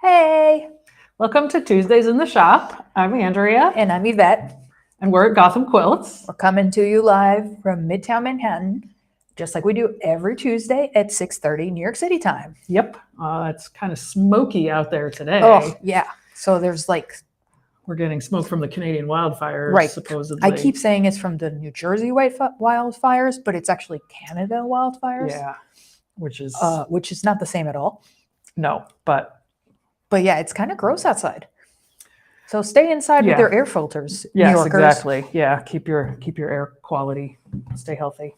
Hey, Welcome to Tuesdays in the Shop. I'm Andrea, and I'm Yvette. and we're at Gotham Quilts. We're coming to you live from Midtown Manhattan, just like we do every Tuesday at 6:30 New York City time. Yep, it's kind of smoky out there today. Oh, yeah. So there's We're getting smoke from the Canadian wildfires, right. supposedly. I keep saying it's from the New Jersey wildfires, but it's actually Canada wildfires. Yeah, which is not the same at all. No, but yeah, it's kind of gross outside. So stay inside with your air filters, yes, New Yorkers. Exactly. Yeah, keep your air quality, stay healthy.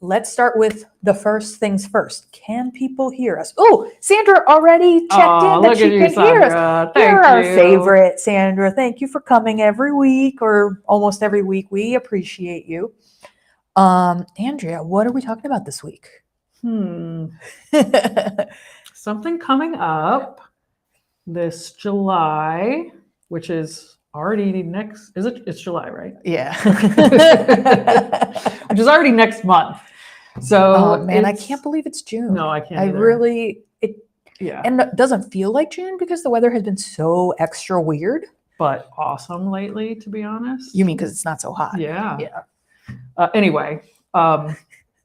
Let's start with the first things first. Can people hear us? Oh, Sandra already checked in that she can hear us. You're our favorite, Sandra. Thank you for coming every week or almost every week. We appreciate you. Andrea, what are we talking about this week? Something coming up this July, which is already next. It's July, right? Yeah. Which is already next month. So, oh man, I can't believe it's June. No, I can't. And it doesn't feel like June because the weather has been so extra weird. But awesome lately, to be honest. You mean because it's not so hot? Yeah. Anyway,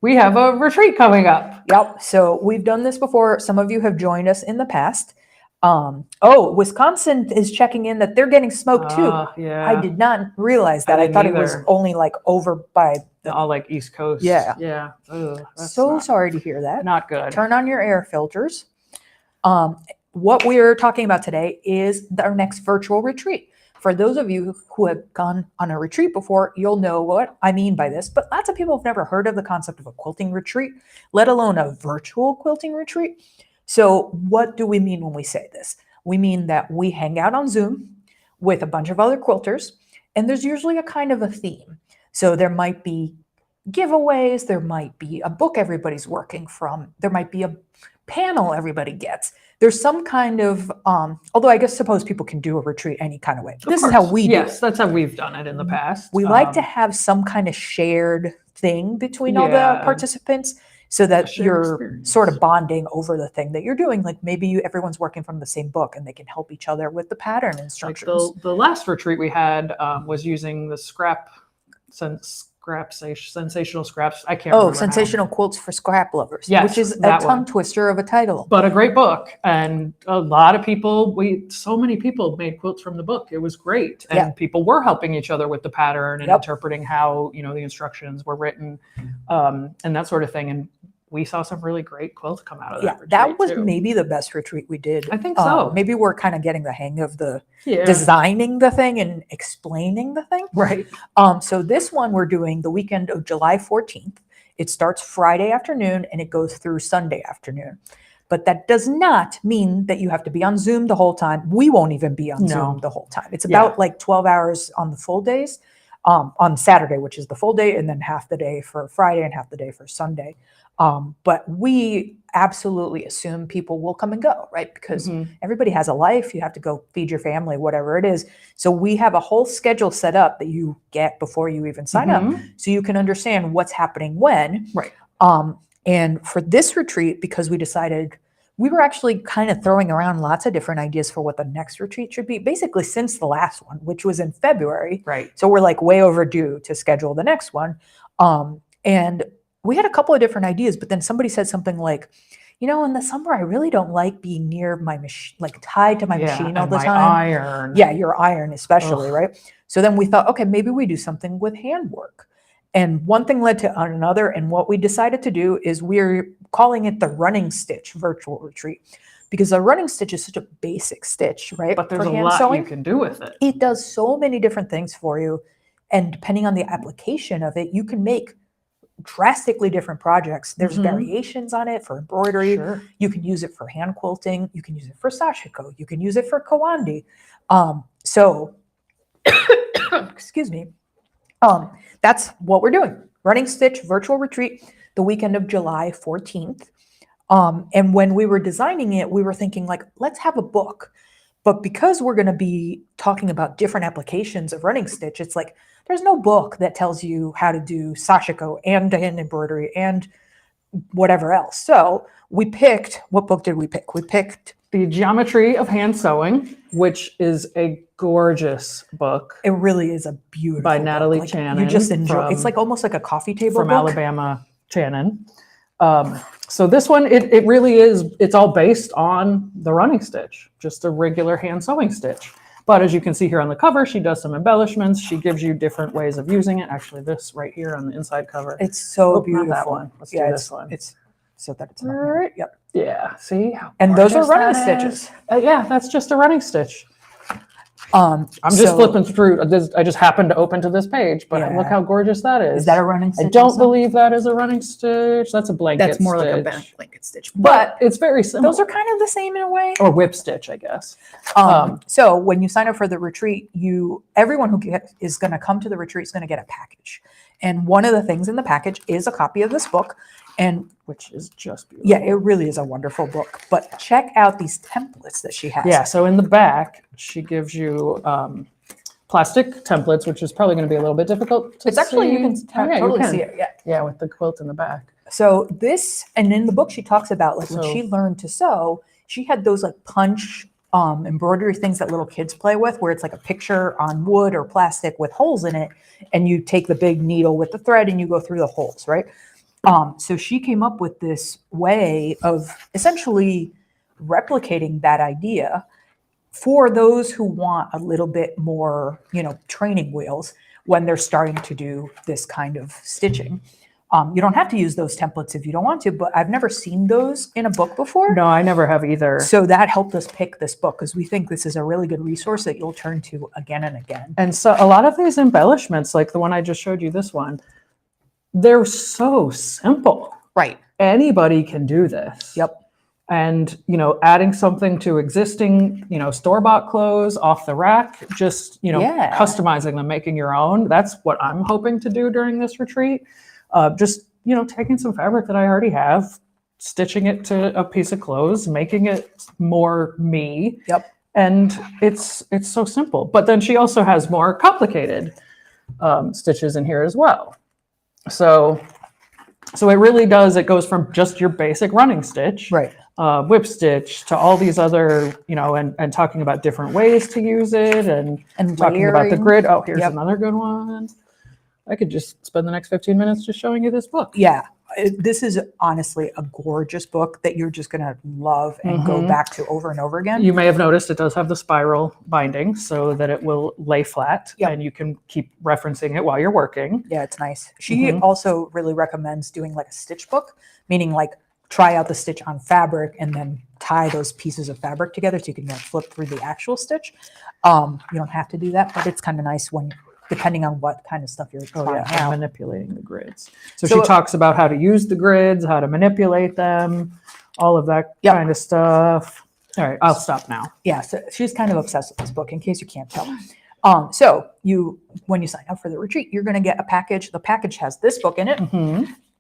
we have a retreat coming up. Yep. So we've done this before. Some of you have joined us in the past. Wisconsin is checking in that they're getting smoked too. Yeah. I did not realize that. I thought it was only like over by all like East Coast. Yeah. Yeah. So sorry to hear that. Not good. Turn on your air filters. What we're talking about today is our next virtual retreat. For those of you who have gone on a retreat before, you'll know what I mean by this, but lots of people have never heard of the concept of a quilting retreat, let alone a virtual quilting retreat. So what do we mean when we say this? We mean that we hang out on Zoom with a bunch of other quilters, and there's usually a kind of a theme. So there might be giveaways, there might be a book everybody's working from, there might be a panel everybody gets. There's some kind of, although I guess suppose people can do a retreat any kind of way. This is how we do it. Yes, that's how we've done it in the past. We like to have some kind of shared thing between all the participants so that you're sort of bonding over the thing that you're doing. Like maybe everyone's working from the same book and they can help each other with the pattern instructions. Like the last retreat we had was using the sensational scraps. I can't remember. Sensational Quilts for Scrap Lovers. Yes, which is a tongue twister of a title. But a great book. And a lot of people, so many people made quilts from the book. It was great. And people were helping each other with the pattern and interpreting how, the instructions were written and that sort of thing. And we saw some really great quilts come out of that retreat. That was maybe the best retreat we did. I think so. Maybe we're kind of getting the hang of the designing the thing and explaining the thing. Right. So this one we're doing the weekend of July 14th. It starts Friday afternoon and it goes through Sunday afternoon. But that does not mean that you have to be on Zoom the whole time. We won't even be on Zoom the whole time. It's about like 12 hours on the full days, on Saturday, which is the full day, and then half the day for Friday and half the day for Sunday. But we absolutely assume people will come and go, right? Because everybody has a life. You have to go feed your family, whatever it is. So we have a whole schedule set up that you get before you even sign up, so you can understand what's happening when. Right. And for this retreat, because we decided we were actually kind of throwing around lots of different ideas for what the next retreat should be, basically since the last one, which was in February. Right. So we're like way overdue to schedule the next one. And we had a couple of different ideas, but then somebody said something like, in the summer, I really don't like being near my machine, like tied to my machine all the time. Iron. Yeah, your iron especially, right? So then we thought, okay, maybe we do something with handwork. And one thing led to another. And what we decided to do is we're calling it the Running Stitch Virtual Retreat, because the running stitch is such a basic stitch, right? But there's a lot you can do with it. It does so many different things for you. And depending on the application of it, you can make drastically different projects. There's variations on it for embroidery. Sure. You can use it for hand quilting. You can use it for sashiko. You can use it for kawandi. Excuse me. That's what we're doing. Running Stitch Virtual Retreat, the weekend of July 14th. And when we were designing it, we were thinking like, let's have a book. But because we're going to be talking about different applications of running stitch, it's like, there's no book that tells you how to do sashiko and hand embroidery and whatever else. So we picked, what book did we pick? We picked The Geometry of Hand Sewing, which is a gorgeous book It really is a beautiful by book. Natalie Like, Channon. You just enjoy. It's from- like almost like a coffee table from book. Alabama Channon. So this one, it really is, it's all based on the running stitch, just a regular hand sewing stitch. But as you can see here on the cover, she does some embellishments. She gives you different ways of using it. Actually, this right here on the inside cover. It's so Not beautiful. that one. Let's do it's, this one. It's so that it's not right. Yep. Yeah, see? How And those are gorgeous running that is? stitches. Yeah, that's just a running stitch. I'm I'm just flipping through. I just happened to open to this page, but Yeah. look how gorgeous that is. Is that a running stitch? I don't also? believe that is a running stitch. That's a blanket That's more like a stitch. blanket stitch. But it's very similar. Those are kind of the same in a way. Or whip stitch, I guess. So when you sign up for the retreat, everyone who is going to come to the retreat is going to get a package. And one of the things in the package is a copy of this book. And Which is just beautiful. yeah, it really is a wonderful book. But check out these templates that she has. Yeah, so in the back, she gives you plastic templates, which is probably going to be a little bit difficult to It's actually, you can see. Oh, yeah, you totally can. see it. Yeah. Yeah, with the quilt in the back. So this, and in the book, she talks about like when So- she learned to sew, she had those like punch embroidery things that little kids play with, where it's like a picture on wood or plastic with holes in it, and you take the big needle with the thread and you go through the holes, right? So she came up with this way of essentially replicating that idea for those who want a little bit more, training wheels when they're starting to do this kind of stitching. You don't have to use those templates if you don't want to, but I've never seen those in a book before. No, I never have either. So that helped us pick this book because we think this is a really good resource that you'll turn to again and again. And so a lot of these embellishments, like the one I just showed you, this one, they're so simple. Right. Anybody can do this. Yep. And, adding something to existing, store-bought clothes off the rack, just, Yeah. customizing them, making your own. That's what I'm hoping to do during this retreat. Just, taking some fabric that I already have, stitching it to a piece of clothes, making it more me. Yep. And it's so simple. But then she also has more complicated stitches in here as well. So it really does, it goes from just your basic running stitch, Right. whip stitch, to all these other, and talking about different ways to use it, and talking about the layering. grid. Oh, here's Yep. another good one. I could just spend the next 15 minutes just showing you this book. Yeah. This is honestly a gorgeous book that you're just going to love and go back to over and over again. You may have noticed it does have the spiral binding so that it will lay flat, Yep. and you can keep referencing it while you're working. Yeah, it's nice. She also really recommends doing like a stitch book, meaning like try out the stitch on fabric and then tie those pieces of fabric together so you can then flip through the actual stitch. You don't have to do that, but it's kind of nice when, depending on what kind of stuff you're Oh trying yeah, out. manipulating the grids. So So- she talks about how to use the grids, how to manipulate them, all of that Yep. kind of stuff. All right, I'll stop now. Yeah, so she's kind of obsessed with this book, in case you can't tell. So when you sign up for the retreat, you're going to get a package. The package has this book in it,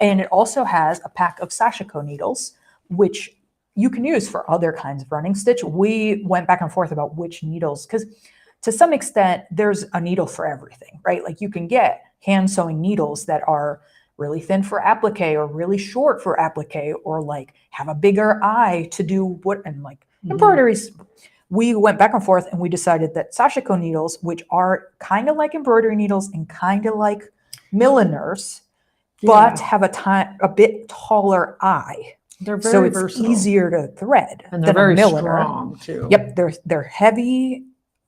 and it also has a pack of Sashiko needles, which you can use for other kinds of running stitch. We went back and forth about which needles, because to some extent, there's a needle for everything, right? Like you can get hand sewing needles that are really thin for applique or really short for applique, or like have a bigger eye to do what, and like embroideries. We went back and forth and we decided that Sashiko needles, which are kind of like embroidery needles and kind of like milliners, but have a bit taller eye. They're very So it's versatile. easier to thread And they're than very a milliner. strong too. Yep, they're heavy,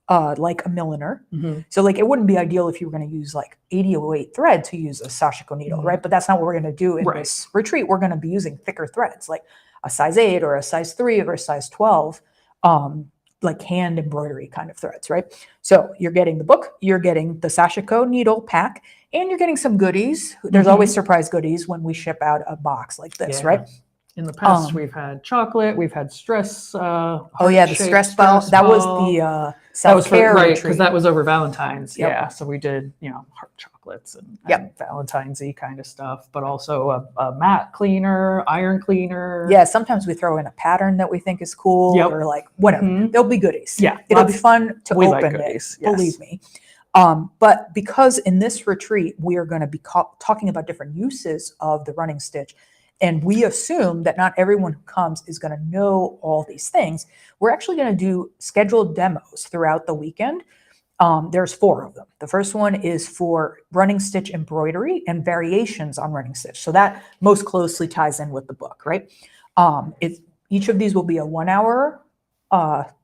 like a milliner. So like it wouldn't be ideal if you were going to use like 8008 thread to use a Sashiko needle, right? But that's not what we're going to do in Right. this retreat. We're going to be using thicker threads, like a size 8 or a size 3 or a size 12, like hand embroidery kind of threads, right? So you're getting the book, you're getting the Sashiko needle pack, and you're getting some goodies. There's always surprise goodies when we ship out a box like this, Yeah. right? In the past, we've had chocolate, we've had stress. Oh yeah, the heart-shaped stress ball. That was ball. the That was for, self-care right, retreat. because that was over Valentine's. Yep. Yeah, so we did, heart chocolates and, Yep. and Valentine's-y kind of stuff, but also a mat cleaner, iron cleaner. Yeah, sometimes we throw in a pattern that we think is cool, Yep. or like whatever. Mhm. There'll be goodies. Yeah, It'll be lots- fun to we like open goodies, it. yes. Believe me. But because in this retreat we are going to be talking about different uses of the running stitch, And we assume that not everyone who comes is going to know all these things. We're actually going to do scheduled demos throughout the weekend. There's 4 of them. The first one is for running stitch embroidery and variations on running stitch. So that most closely ties in with the book, right? Each of these will be a 1-hour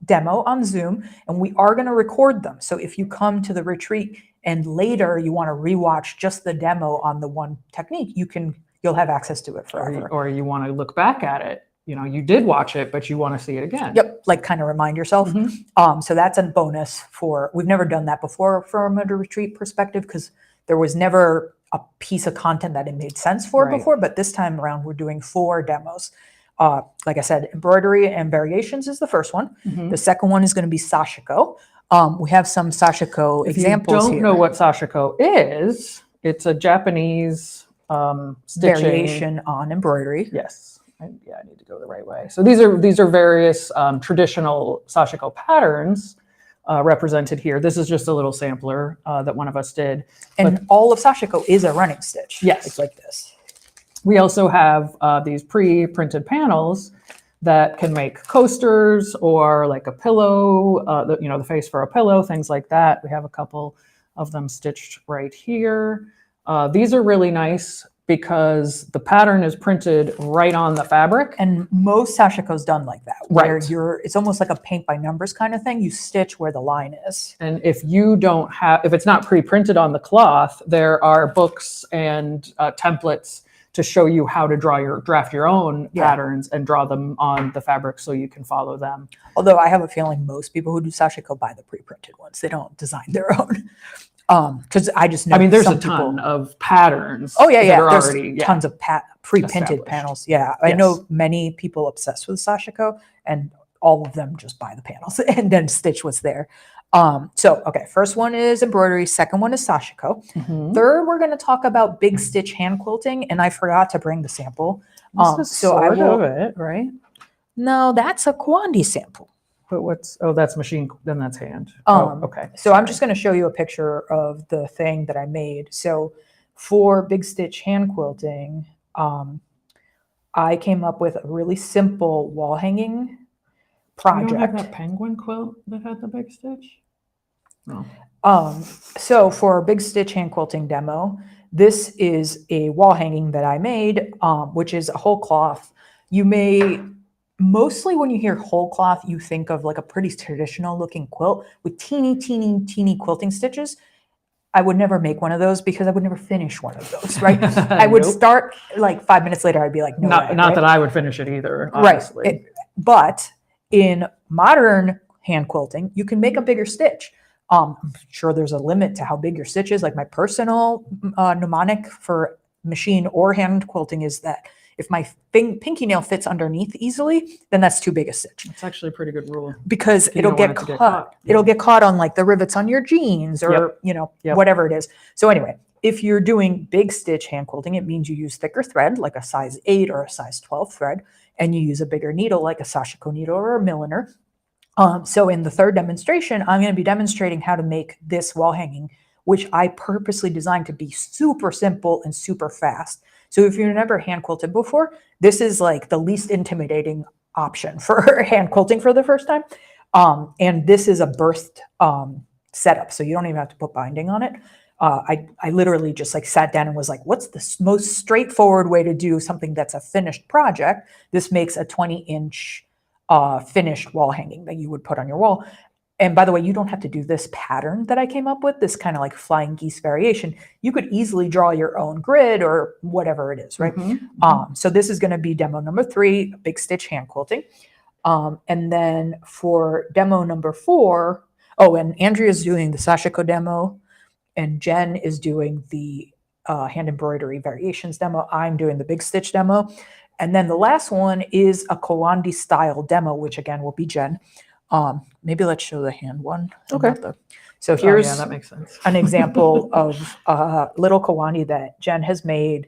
demo on Zoom, and we are going to record them. So if you come to the retreat and later you want to rewatch just the demo on the one technique, you'll have access to it forever. Or you want to look back at it. You did watch it, but you want to see it again. Yep, like kind of remind yourself. So that's a bonus we've never done that before from a retreat perspective, because there was never a piece of content that it made sense for before, but this time around we're doing 4 demos. Like I said, embroidery and variations is the first one. The second one is going to be sashiko. We have some sashiko examples here. If you don't know what sashiko is, it's a Japanese stitching variation on embroidery. Yes. I need to go the right way. So these are various traditional sashiko patterns represented here. This is just a little sampler that one of us did. And all of sashiko is a running stitch. Yes. It's like this. We also have these pre-printed panels that can make coasters or like a pillow, the face for a pillow, things like that. We have a couple of them stitched right here. These are really nice because the pattern is printed right on the fabric. And most sashiko's done like that, where it's almost like a paint by numbers kind of thing. You stitch where the line is. And if it's not pre-printed on the cloth, there are books and templates to show you how to draft your own patterns and draw them on the fabric so you can follow them. Although I have a feeling most people who do sashiko buy the pre-printed ones. They don't design their own. Because I just know. There's a ton of patterns. Oh yeah, yeah. There's There's tons of pre-printed panels. Yeah, I know many people obsessed with sashiko, and all of them just buy the panels and then stitch what's there. Okay, first one is embroidery. Second one is sashiko. Third, we're going to talk about big stitch hand quilting, and I forgot to bring the sample. This is sort of it, right? No, that's a Kawandi sample. But that's machine, then that's hand. Okay. So I'm just going to show you a picture of the thing that I made. So for big stitch hand quilting, I came up with a really simple wall hanging project. You don't have that penguin quilt that had the big stitch? No. So for a big stitch hand quilting demo, this is a wall hanging that I made, which is a whole cloth. Mostly when you hear whole cloth, you think of like a pretty traditional looking quilt with teeny, teeny, teeny quilting stitches. I would never make one of those because I would never finish one of those, right? I would start like 5 minutes later, I'd be like, no way, not that I would finish it either, honestly. Right. But in modern hand quilting, you can make a bigger stitch. I'm sure there's a limit to how big your stitch is. Like my personal mnemonic for machine or hand quilting is that if my pinky nail fits underneath easily, then that's too big a stitch. It's actually a pretty good rule. Because it'll get caught. It'll get caught on like the rivets on your jeans or, whatever it is. So anyway, if you're doing big stitch hand quilting, it means you use thicker thread, like a size 8 or a size 12 thread, and you use a bigger needle, like a sashiko needle or a milliner. So in the third demonstration, I'm going to be demonstrating how to make this wall hanging, which I purposely designed to be super simple and super fast. So if you've never hand quilted before, this is like the least intimidating option for hand quilting for the first time. And this is a burst setup, so you don't even have to put binding on it. I literally just like sat down and was like, what's the most straightforward way to do something that's a finished project? This makes a 20-inch finished wall hanging that you would put on your wall. And by the way, you don't have to do this pattern that I came up with, this kind of like flying geese variation. You could easily draw your own grid or whatever it is, right? So this is going to be demo number 3, big stitch hand quilting. And then for demo number 4, and Andrea's doing the sashiko demo, and Jen is doing the hand embroidery variations demo. I'm doing the big stitch demo. And then the last one is a Kawandi style demo, which again will be Jen. Maybe let's show the hand one. Okay. So here's that makes sense. an example of little Kawandi that Jen has made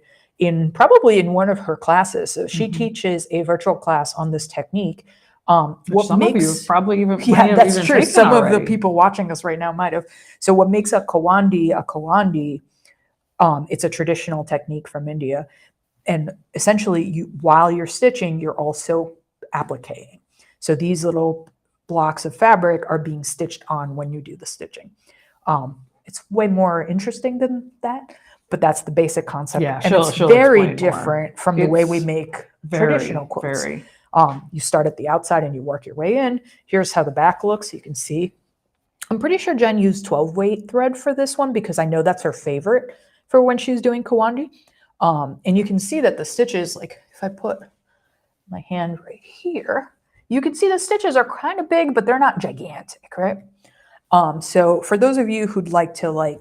probably in one of her classes. So she teaches a virtual class on this technique. Which some of you probably even that's true. Some already. Of the people watching us right now might have. So what makes a Kawandi, it's a traditional technique from India. And essentially, while you're stitching, you're also appliquing. So these little blocks of fabric are being stitched on when you do the stitching. It's way more interesting than that, but that's the basic concept. Yeah, and it's she'll very explain more. different from the way we It's make traditional quilts. Very. You start at the outside and you work your way in. Here's how the back looks. You can see. I'm pretty sure Jen used 12 weight thread for this one because I know that's her favorite for when she's doing Kawandi. And you can see that the stitches, like if I put my hand right here, you can see the stitches are kind of big, but they're not gigantic, right? So for those of you who'd like to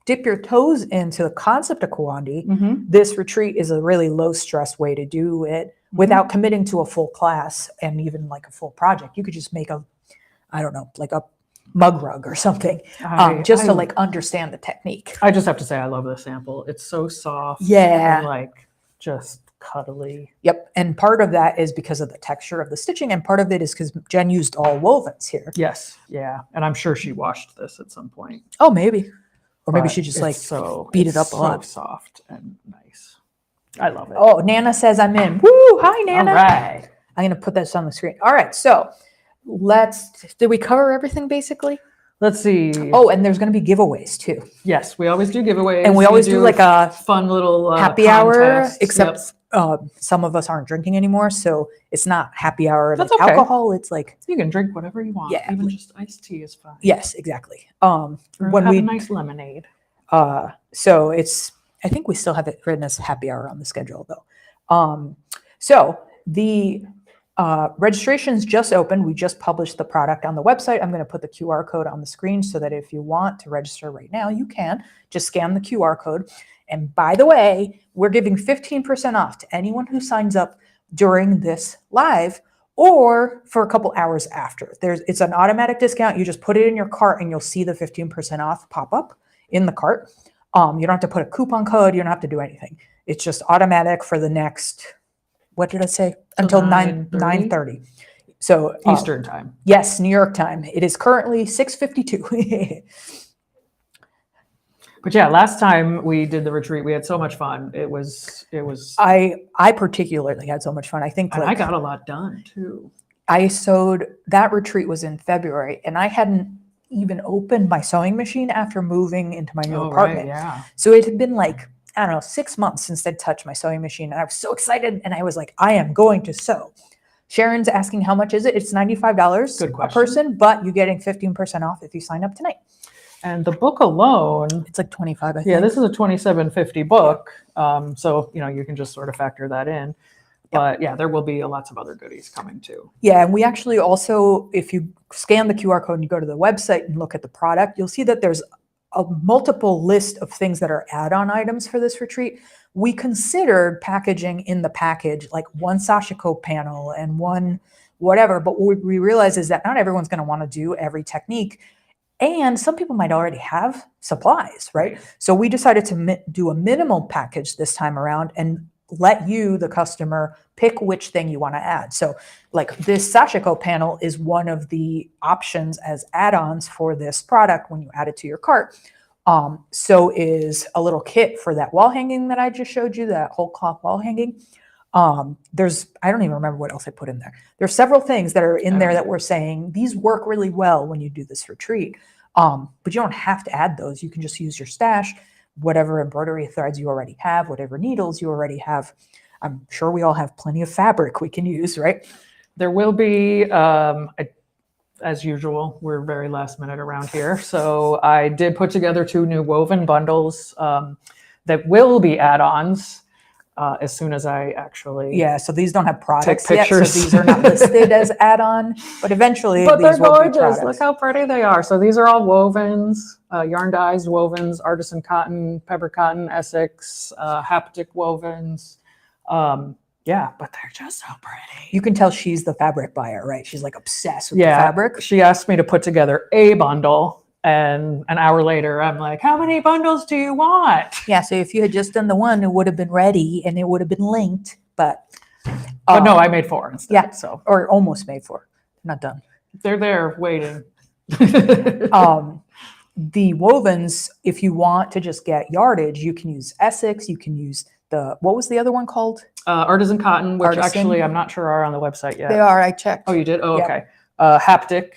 dip your toes into the concept of Kawandi, this retreat is a really low stress way to do it without committing to a full class and even like a full project. You could just make a mug rug or something, just to understand the technique. I just have to say, I love this sample. It's so soft. Yeah. And just cuddly. Yep. And part of that is because of the texture of the stitching. And part of it is because Jen used all wovens here. Yes. Yeah. And I'm sure she washed this at some point. Oh, maybe. Or maybe But she just it's beat it up a lot. So soft and nice. I love it. Oh, Nana says I'm in. Woo! Hi, Nana. All right. I'm going to put this on the screen. All right. So did we cover everything basically? Let's see. Oh, and there's going to be giveaways too. Yes, we always do giveaways. And we always do like a fun little happy hour, contest. except some of us aren't drinking anymore. So it's not happy hour like That's okay. alcohol. It's like, you can drink whatever you want. Yeah. Even just iced tea is fine. yes, exactly. Or have a nice lemonade. So I think we still have it written as happy hour on the schedule though. So the registration's just opened. We just published the product on the website. I'm going to put the QR code on the screen so that if you want to register right now, you can just scan the QR code. And by the way, we're giving 15% off to anyone who signs up during this live or for a couple hours after. It's an automatic discount. You just put it in your cart and you'll see the 15% off pop up in the cart. You don't have to put a coupon code. You don't have to do anything. It's just automatic for the next, what did I say? Until 9:30. So Eastern time. Yes, New York time. It is currently 6:52. But yeah, last time we did the retreat, we had so much fun. It was. I particularly had so much fun. I think I got a lot done too. That retreat was in February and I hadn't even opened my sewing machine after moving into my new apartment. Right, yeah. So it had been 6 months since I'd touched my sewing machine. And I was so excited. And I was like, I am going to sew. Sharon's asking how much is it? It's $95 a person, but you're getting 15% off if you sign up tonight. And the book alone, it's like 25, I think. Yeah, this is a $27.50 book. So, you can just sort of factor that in. But yeah, there will be lots of other goodies coming too. Yeah, and we actually also, if you scan the QR code and you go to the website and look at the product, you'll see that there's a multiple list of things that are add-on items for this retreat. We considered packaging in the package like one Sashiko panel and one whatever, but what we realize is that not everyone's going to want to do every technique. And some people might already have supplies, right? So we decided to do a minimal package this time around and let you, the customer, pick which thing you want to add. So like this Sashiko panel is one of the options as add-ons for this product when you add it to your cart. So is a little kit for that wall hanging that I just showed you, that whole cloth wall hanging. I don't even remember what else I put in there. There's several things that are in there that we're saying, these work really well when you do this retreat. But you don't have to add those. You can just use your stash, whatever embroidery threads you already have, whatever needles you already have. I'm sure we all have plenty of fabric we can use, right? There will be, as usual, we're very last minute around here. So I did put together 2 new woven bundles that will be add-ons as soon as I actually so these don't have products take pictures. Yet, so these are not listed as add-on, but eventually but these they're will be gorgeous. products. Look how pretty they are. So these are all wovens, yarn dyes wovens, artisan cotton, pepper cotton, Essex, haptic wovens. But they're just so pretty. You can tell she's the fabric buyer, right? She's like obsessed with the fabric. She asked me to put together a bundle. And an hour later, I'm like, how many bundles do you want? Yeah, so if you had just done the one, it would have been ready and it would have been linked, but no, I made 4 instead. Yeah, so or almost made 4. Not done. They're there waiting. The wovens, if you want to just get yardage, you can use Essex, you can use what was the other one called? Artisan cotton, which Artisan. actually I'm not sure are on the website yet. They are, I checked. Oh, you did? Oh, Yep. okay. Haptic.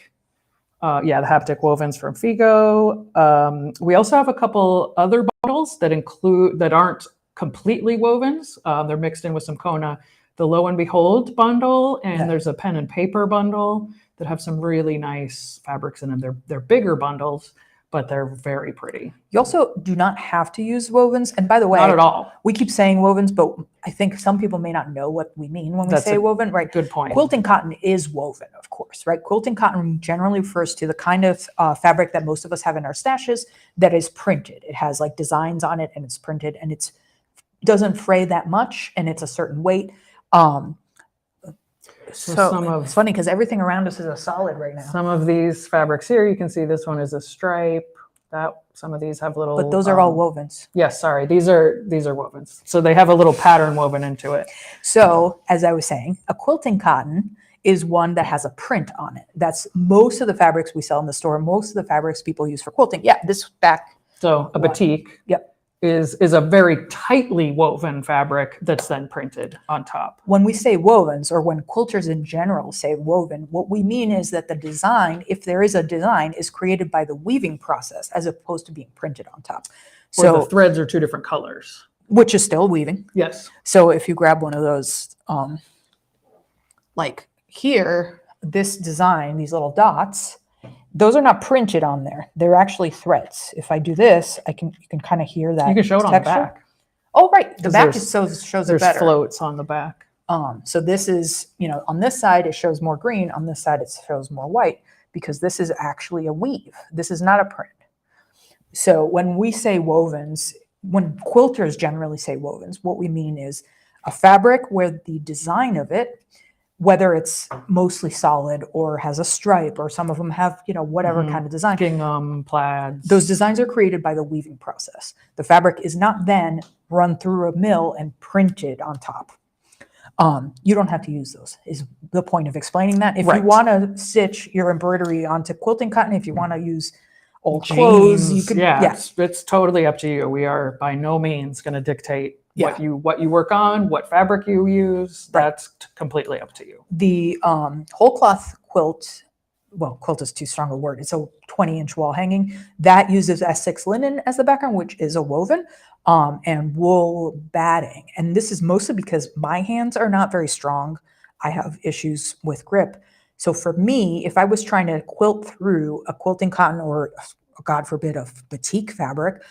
Yeah, the Haptic wovens from Figo. We also have a couple other bundles that aren't completely wovens. They're mixed in with some Kona. The Lo and Behold bundle, and Yeah. there's a pen and paper bundle that have some really nice fabrics in them. They're bigger bundles, but they're very pretty. You also do not have to use wovens. And by the way, Not at all. we keep saying wovens, but I think some people may not know what we mean when we That's say a woven, right? Good point. Quilting cotton is woven, of course, right? Quilting cotton generally refers to the kind of fabric that most of us have in our stashes that is printed. It has like designs on it and it's printed and it doesn't fray that much and it's a certain weight. So it's funny because everything around us is a solid right now. Some of these fabrics here, you can see this one is a stripe. Some of these have little. But those are all wovens. Yes, sorry, these are wovens. So they have a little pattern woven into it. So as I was saying, a quilting cotton is one that has a print on it. That's most of the fabrics we sell in the store. Most of the fabrics people use for quilting. Yeah, this back. So a batik. Yep. Is a very tightly woven fabric that's then printed on top. When we say wovens, or when quilters in general say woven, what we mean is that the design, if there is a design, is created by the weaving process as opposed to being printed on top. So the threads are two different colors. Which is still weaving. Yes. So if you grab one of those, like here, this design, these little dots, those are not printed on there. They're actually threads. If I do this, you can kind of hear that. You can show it on texture. the back. Oh, right. The 'Cause back there's- shows it There's better. floats on the back. So this is, on this side, it shows more green. On this side, it shows more white because this is actually a weave. This is not a print. So when we say wovens, when quilters generally say wovens, what we mean is a fabric where the design of it, whether it's mostly solid or has a stripe, or some of them have, whatever kind of design. Gingham, plaids. Those designs are created by the weaving process. The fabric is not then run through a mill and printed on top. You don't have to use those, is the point of explaining that. If you Right. want to stitch your embroidery onto quilting cotton, if you want to use old clothes, you Jeans, can, yeah, it's totally up to you. We are by no means going to dictate what you work on, what fabric you use. Right. That's completely up to you. The whole cloth quilt, well, quilt is too strong a word. It's a 20-inch wall hanging that uses S6 linen as the background, which is a woven, and wool batting. And this is mostly because my hands are not very strong. I have issues with grip. So for me, if I was trying to quilt through a quilting cotton or, God forbid, a batik fabric,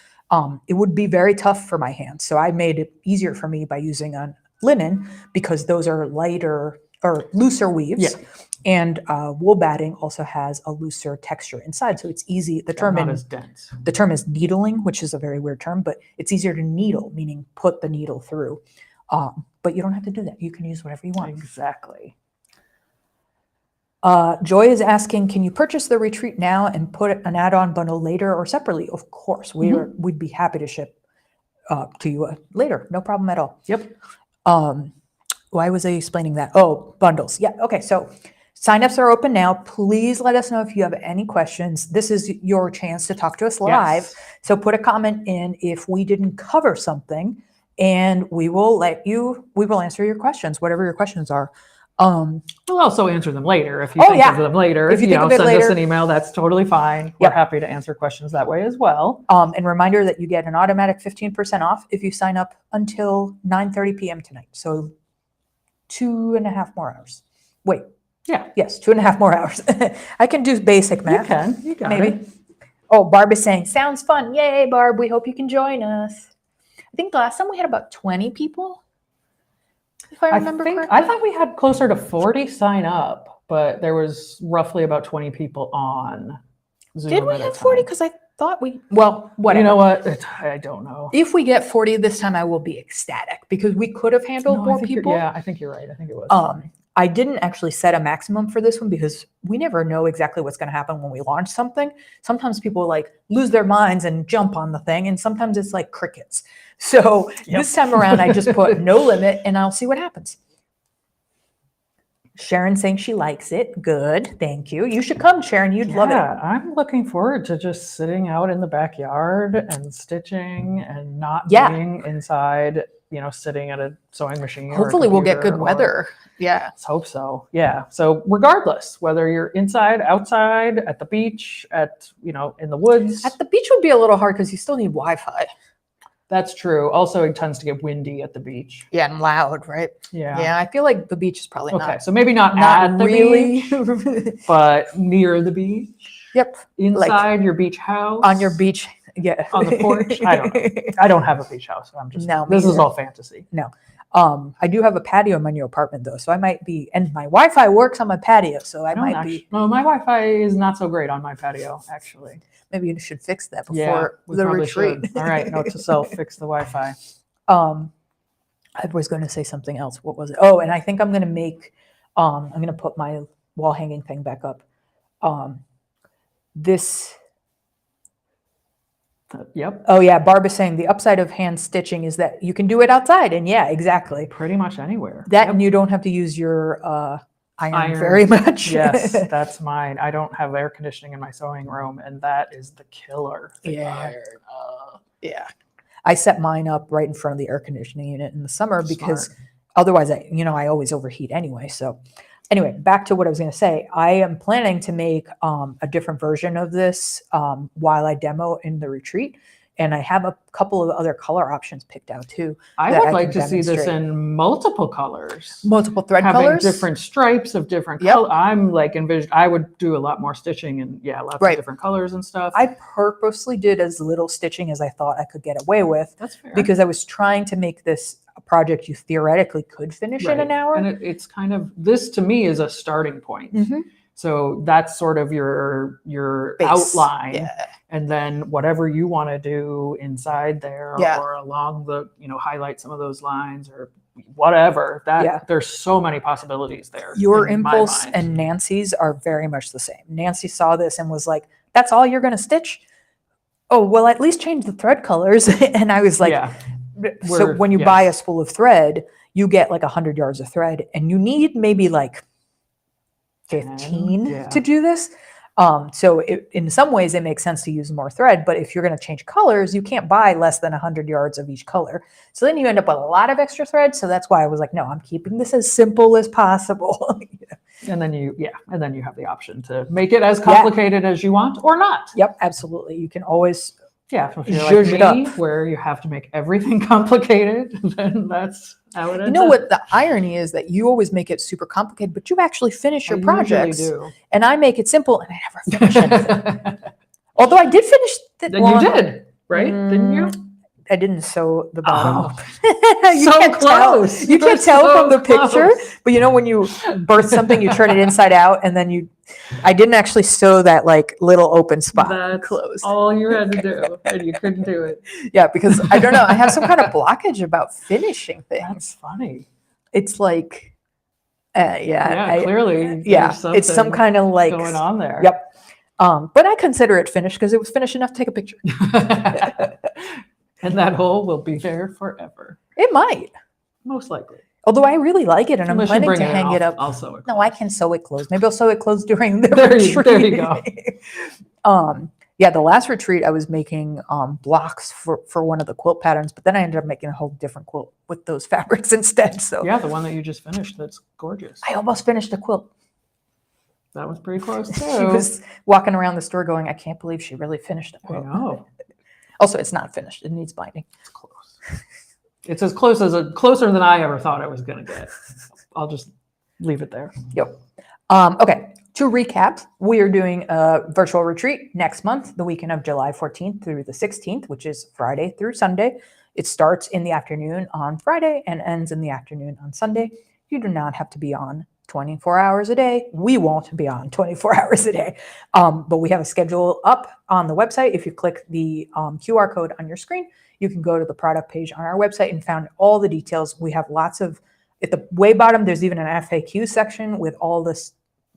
it would be very tough for my hands. So I made it easier for me by using a linen because those are lighter or looser weaves. Yeah. And wool batting also has a looser texture inside. So it's easy. The term Not as dense. the term is needling, which is a very weird term, but it's easier to needle, meaning put the needle through. But you don't have to do that. You can use whatever you want. Exactly. Joy is asking, can you purchase the retreat now and put an add-on bundle later or separately? Of course, we'd be happy to ship to you later. No problem at all. Yep. Why was I explaining that? Oh, bundles. Yeah. Okay. So signups are open now. Please let us know if you have any questions. This is your chance to talk to us live. Yes. So put a comment in if we didn't cover something, and we will answer your questions, whatever your questions are. We'll also answer them later if you Oh, think yeah. of them later. If you think of it send later. us an email. That's totally fine. We're Yep. happy to answer questions that way as well. And reminder that you get an automatic 15% off if you sign up until 9:30 p.m. tonight. So 2.5 more hours. Wait, Yeah. yes, 2.5 more hours. I can do basic math. You can. You got Maybe. it. Oh, Barb is saying, sounds fun. Yay, Barb. We hope you can join us. I think the last time we had about 20 people, if I remember correctly. I thought we had closer to 40 sign up, but there was roughly about 20 people on Zoom. Did we at a have 40? time. Because I thought well, whatever. You know what? I don't know. If we get 40 this time, I will be ecstatic because we could have handled No, I more think people. I think you're right. I think it was. I didn't actually set a maximum for this one because we never know exactly what's going to happen when we launch something. Sometimes people like lose their minds and jump on the thing, and sometimes it's like crickets. So Yep. this time around, I just put no limit, and I'll see what happens. Sharon saying she likes it. Good. Thank you. You should come, Sharon. You'd love it. Yeah, I'm looking forward to just sitting out in the backyard and stitching and not Yeah. being inside, sitting at a sewing machine. Hopefully we'll get good or- weather. Yeah. Let's hope so. Yeah. So regardless, whether you're inside, outside, at the beach, in the woods. At the beach would be a little hard because you still need Wi-Fi. That's true. Also, it tends to get windy at the beach. Yeah, and loud, right? Yeah. Yeah, I feel like the beach is probably Okay. not So maybe not at the really. beach, but near the beach. Yep. Inside your beach house. On your beach. Yeah. On the porch. I don't know. I don't have a beach house. I'm just, No, me this is either. all fantasy. I do have a patio in my new apartment though, so I might be, and my Wi-Fi works on my patio, so I might be. No, my Wi-Fi is not so great on my patio, actually. Maybe you should fix that Yeah, before we the probably retreat. should. All right, note to self: fix the Wi-Fi. I was going to say something else. What was it? Oh, and I think I'm going to make. I'm going to put my wall hanging thing back up. This. Yep. Oh yeah, Barb is saying the upside of hand stitching is that you can do it outside, and yeah, exactly. Pretty much anywhere. That Yep. and you don't have to use your iron Iron. very much. Yes, that's mine. I don't have air conditioning in my sewing room, and that is the killer. The Yeah. iron. Yeah. I set mine up right in front of the air conditioning unit in the summer because Smart. otherwise I always overheat anyway. So anyway, back to what I was going to say. I am planning to make a different version of this while I demo in the retreat. And I have a couple of other color options picked out too. I that would I like can to see this demonstrate. in multiple colors. Multiple thread Having colors. different stripes of different Yep. colors. I'm like I would do a lot more stitching and lots Right. of different colors and stuff. I purposely did as little stitching as I thought I could get away with That's fair. because I was trying to make this a project you theoretically could finish in an Right. hour. And it's kind of, this to me is a starting point. Mhm. So that's sort of your Base. outline. Yeah. And then whatever you want to do inside there Yeah. or along the, highlight some of those lines or whatever. Yeah. There's so many possibilities there. Your in my impulse mind. and Nancy's are very much the same. Nancy saw this and was like, "That's all you're going to stitch? Oh, well, at least change the thread colors." And I was like, yeah. so We're- when you buy a yes. spool of thread, you get like 100 yards of thread and you need maybe like 15 yeah. to do this. So in some ways it makes sense to use more thread, but if you're going to change colors, you can't buy less than 100 yards of each color. So then you end up with a lot of extra thread. So that's why I was like, no, I'm keeping this as simple as possible. And then you have the option to make it as complicated as you want or not. Yep, absolutely. You can always, Yeah, so if you're Zhuzh it like me, up. where you have to make everything complicated, then that's how it ends you know up. what the irony is that you always make it super complicated, but you actually finish your projects. do. And I make it simple and I never finish anything. Although I did finish You did, right? Didn't you? I didn't sew the bottom. Oh. You So can't close. Tell. You You're can't tell so from the picture, close. but when you birth something, you turn it inside out, and then I didn't actually sew that like little open spot That's closed. all you had to do, and you couldn't do it. Yeah, because I don't know. I have some kind of blockage about finishing things. That's funny. It's like, Clearly. yeah, there's it's some something kind of like going on there. Yep. But I consider it finished because it was finished enough to take a picture. And that hole will be there forever, It might, most likely. although I really like it, and Unless I'm you planning bring to hang it up. I'll sew it. No, I can sew it closed. Maybe I'll sew it closed during the There you retreat. go. Yeah, the last retreat I was making blocks for one of the quilt patterns, but then I ended up making a whole different quilt with those fabrics instead. So Yeah, the one that you just finished. That's gorgeous. I almost finished a quilt. That was pretty close too. She was walking around the store going, "I can't believe she really finished a I quilt." know. Also, it's not finished. It needs binding. It's close. It's as closer than I ever thought I was going to get. I'll just leave it there. Yep. Okay. To recap, we are doing a virtual retreat next month, the weekend of July 14th through the 16th, which is Friday through Sunday. It starts in the afternoon on Friday and ends in the afternoon on Sunday. You do not have to be on 24 hours a day. We won't be on 24 hours a day. But we have a schedule up on the website. If you click the QR code on your screen, you can go to the product page on our website and find all the details. We have lots of, at the way bottom, there's even an FAQ section with all this.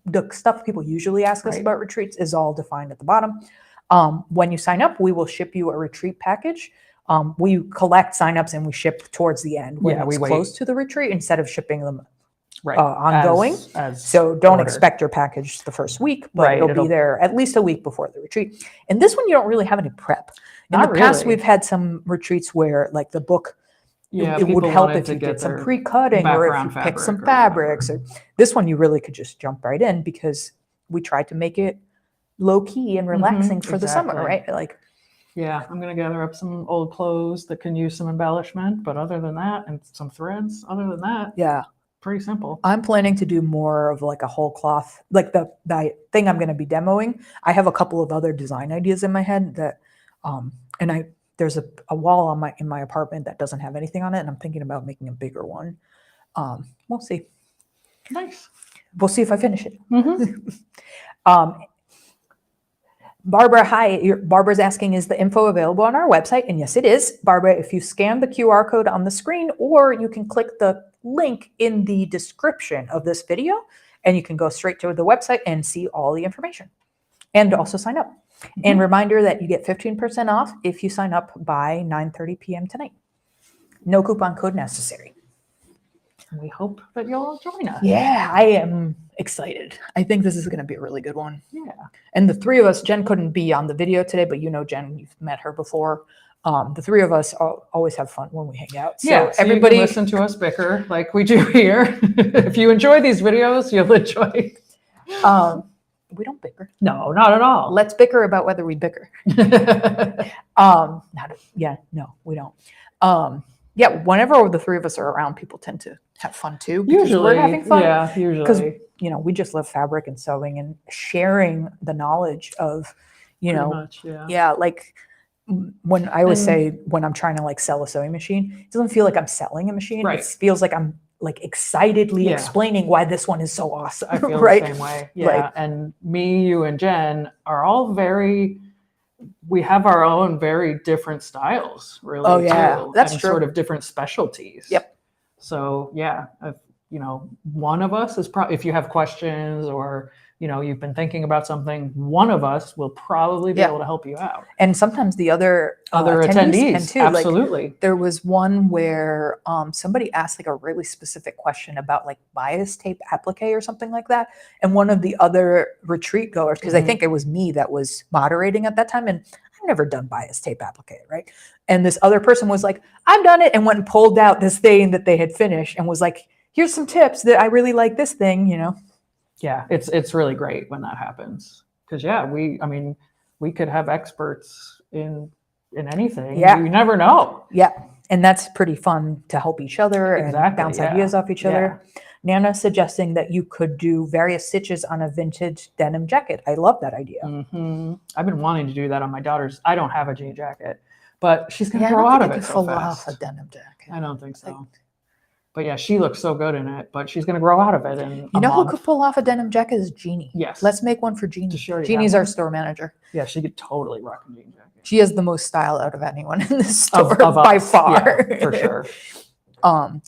The stuff people usually ask us Right. about retreats is all defined at the bottom. When you sign up, we will ship you a retreat package. We collect signups and we ship towards the end when Yeah, we it's wait. close to the retreat instead of shipping them Right. ongoing. As So don't ordered. expect your package the first week, but Right, it'll it'll- be there at least a week before the retreat. And this one, you don't really have any prep. In Not the past, really. we've had some retreats where like the book, Yeah, it would people help wanted if to you get did some their pre-cutting or if you background picked some fabric or whatever. fabrics. Or, this one, you really could just jump right in because we tried to make it low key and relaxing for the summer, exactly. right? Like, Yeah, I'm gonna gather up some old clothes that can use some embellishment, but other than that, and some threads. Other than that, yeah. pretty simple. I'm planning to do more of like a whole cloth, like the thing I'm going to be demoing. I have a couple of other design ideas in my head that, and there's a wall on in my apartment that doesn't have anything on it, and I'm thinking about making a bigger one. We'll see. Nice. We'll see if I finish it. Mm-hmm. Barbara, hi. Barbara's asking, is the info available on our website? And yes, it is. Barbara, if you scan the QR code on the screen, or you can click the link in the description of this video, and you can go straight to the website and see all the information. And also sign up. And reminder that you get 15% off if you sign up by 9:30 p.m. tonight. No coupon code necessary. We hope that you'll all join us. Yeah, I am excited. I think this is going to be a really good one. Yeah. And the three of us, Jen couldn't be on the video today, but you know Jen, you've met her before. The three of us always have fun when we hang out. So, So everybody you can listen to us bicker like we do here. If you enjoy these videos, you'll enjoy. We don't bicker. No, not at all. Let's bicker about whether we bicker. No, we don't. Whenever the three of us are around, people tend to have fun too. Because Usually, we're having fun. yeah, usually. We just love fabric and sewing and sharing the knowledge of, Pretty much, yeah. yeah, like when I always say when I'm trying to like sell a sewing machine, it doesn't feel like I'm selling a machine. Right. It feels like I'm like excitedly Yeah. explaining why this one is so awesome. I feel right? the same way. Yeah. Like- and me, you, and Jen are all we have our own very different styles, really. Oh, yeah. too, That's and true. Sort of different specialties. Yep. So yeah, if, one of us is probably, if you have questions or, you've been thinking about something, one of us will probably be Yeah. able to help you out. And sometimes the other Attendees, can too. absolutely. Like, there was one where somebody asked like a really specific question about like bias tape applique or something like that. And one of the other retreat goers, because I think it was me that was moderating at that time, and I've never done bias tape applique, right? And this other person was like, I've done it, and went and pulled out this thing that they had finished and was like, here's some tips that I really like this thing, Yeah, it's really great when that happens. Because we could have experts in anything. Yeah. You never know. Yeah. And that's pretty fun to help each other and Exactly, bounce yeah. ideas off each other. Nana suggesting that you could do various stitches on a vintage denim jacket. I love that idea. I've been wanting to do that on my daughter's. I don't have a jean jacket, but she's going to I grow don't out think of I it could so pull fast. off a denim jacket. I don't think so. But yeah, she looks so good in it, but she's going to grow out of it in You a know who month. could pull off a denim jacket is Jeannie. Yes. Let's make one for Jeannie. Does she already Jeannie's have our one? store manager. Yeah, she could totally rock a jean jacket. She has the most style out of anyone in this store Of by us. far. Yeah, for sure.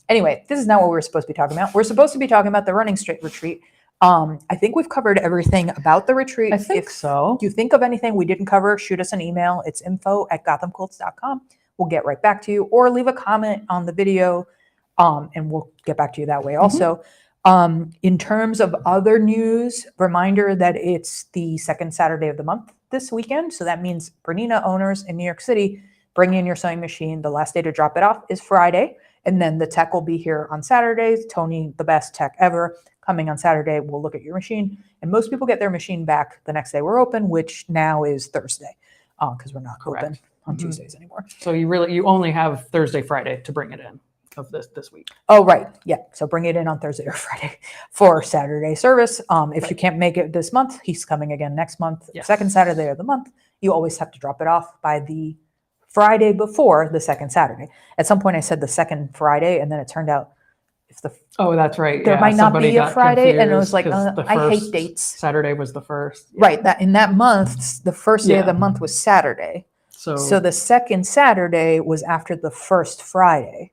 Anyway, this is not what we're supposed to be talking about. We're supposed to be talking about the Running Straight retreat. I think we've covered everything about the retreat. I think If so. you think of anything we didn't cover, shoot us an email. It's info@gothamquilts.com. We'll get right back to you, or leave a comment on the video, and we'll get back to you that way also. In terms of other news, reminder that it's the second Saturday of the month this weekend. So that means Bernina owners in New York City, bring in your sewing machine. The last day to drop it off is Friday. And then the tech will be here on Saturdays. Tony, the best tech ever, coming on Saturday. We'll look at your machine. And most people get their machine back the next day we're open, which now is Thursday, because we're not Correct. open on Tuesdays anymore. So you only have Thursday, Friday to bring it in of this week. Oh, right. Yeah. So bring it in on Thursday or Friday for Saturday service. If you can't make it this month, he's coming again next month. Yes. Second Saturday of the month, you always have to drop it off by the Friday before the second Saturday. At some point I said the second Friday, and then it turned out Oh, that's right. there yeah, might not somebody be a got Friday, and it was confused like, 'cause the I hate first dates. Saturday was the first. Yeah. Right. That in that month, the first day of Yeah. the month was Saturday. So So the second Saturday was after the first Friday.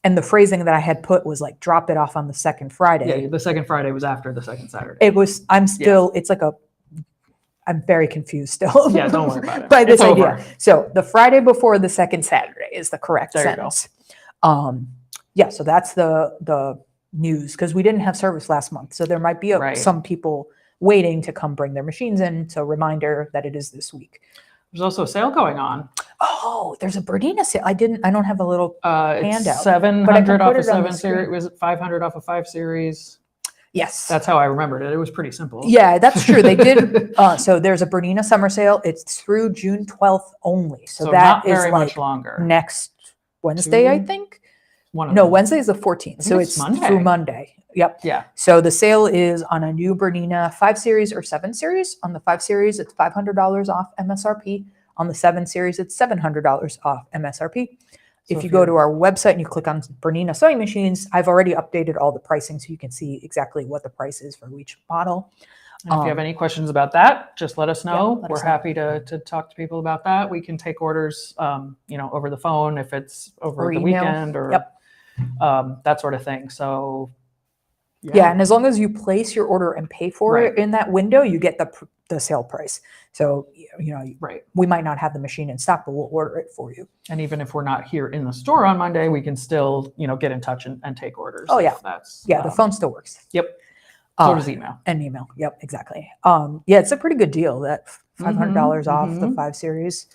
And the phrasing that I had put was like, drop it off on the second Friday. yeah, the second Friday was after the second Saturday. I'm very confused still. Yeah, don't worry about it. By this It's idea. over. So the Friday before the second Saturday is the correct There you go. sentence. So that's the news because we didn't have service last month. So there might be Right. some people waiting to come bring their machines in. So reminder that it is this week. There's also a sale going on. Oh, there's a Bernina sale. I don't have a little It's handout, 700 off put a it on the 7 series. screen. Was it 500 off a 5 series? Yes. That's how I remembered it. It was pretty simple. Yeah, that's true. They did. So there's a Bernina summer sale. It's through June 12th only. So that not is very like much longer. next Wednesday, I Two? think. One of No, them. Wednesday is the 14th. So it's it's Monday. through Monday. Yep. Yeah. So the sale is on a new Bernina 5 Series or 7 Series. On the 5 Series, it's $500 off MSRP. On the 7 Series, it's $700 off MSRP. If you go to our website and you click on Bernina sewing machines, I've already updated all the pricing so you can see exactly what the price is for each model. And if you have any questions about that, just let us know. let We're us know. happy to talk to people about that. We can take orders, over the phone if it's over Or the email. weekend or Yep. that sort of thing. So Yeah, and as long as you place your order and pay for Right. it in that window, you get the sale price. So, right. we might not have the machine in stock, but we'll order it for you. And even if we're not here in the store on Monday, we can still, get in touch and take orders. Oh, if yeah. That's Yeah, the phone still works. Yep. So Uh, does email. And email. Yep, exactly. Yeah, it's a pretty good deal. That $500 off the mhm. 5 Series.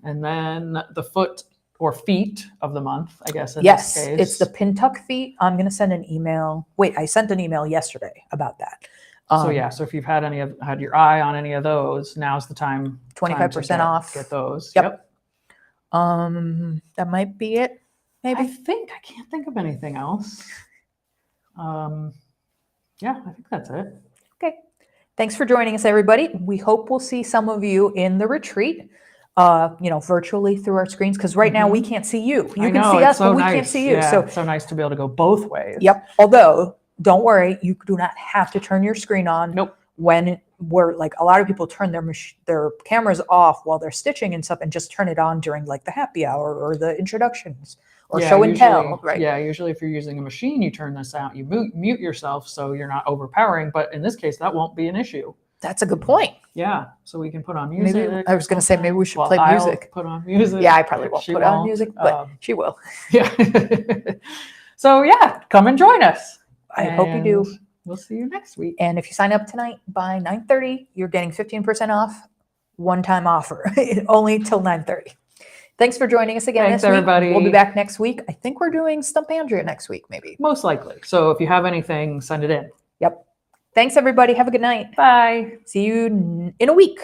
And then the foot or feet of the month, I guess. In Yes, this case. it's the pin tuck feet. I'm going to send an email. Wait, I sent an email yesterday about that. So if you've had had your eye on any of those, now's the time. 25% off. Get those. Yep. That might be it. Maybe. I can't think of anything else. Yeah, I think that's it. Okay. Thanks for joining us, everybody. We hope we'll see some of you in the retreat, virtually through our screens, because right now we can't see you. You I can know, see it's us, so but we nice. can't see you. Yeah, So, it's so nice to be able to go both ways. yep. Although, don't worry, you do not have to turn your screen on. Nope. When we're like, a lot of people turn their cameras off while they're stitching and stuff and just turn it on during like the happy hour or the introductions or show and tell, right? Yeah, usually if you're using a machine, you turn this out, you mute yourself so you're not overpowering. But in this case, that won't be an issue. That's a good point. Yeah, so we can put on music. Maybe I was going to say maybe we should play I'll music. put on music. Yeah, I probably won't She put on won't. music, but she will. Yeah. So yeah, come and join us. I hope you do. And we'll see you next week. And if you sign up tonight by 9:30, you're getting 15% off, one-time offer, only till 9:30. Thanks for joining us again Thanks, this week. everybody. We'll be back next week. I think we're doing Stump Andrea next week, maybe. Most likely. So if you have anything, send it in. Yep. Thanks, everybody. Have a good night. Bye. See you in a week.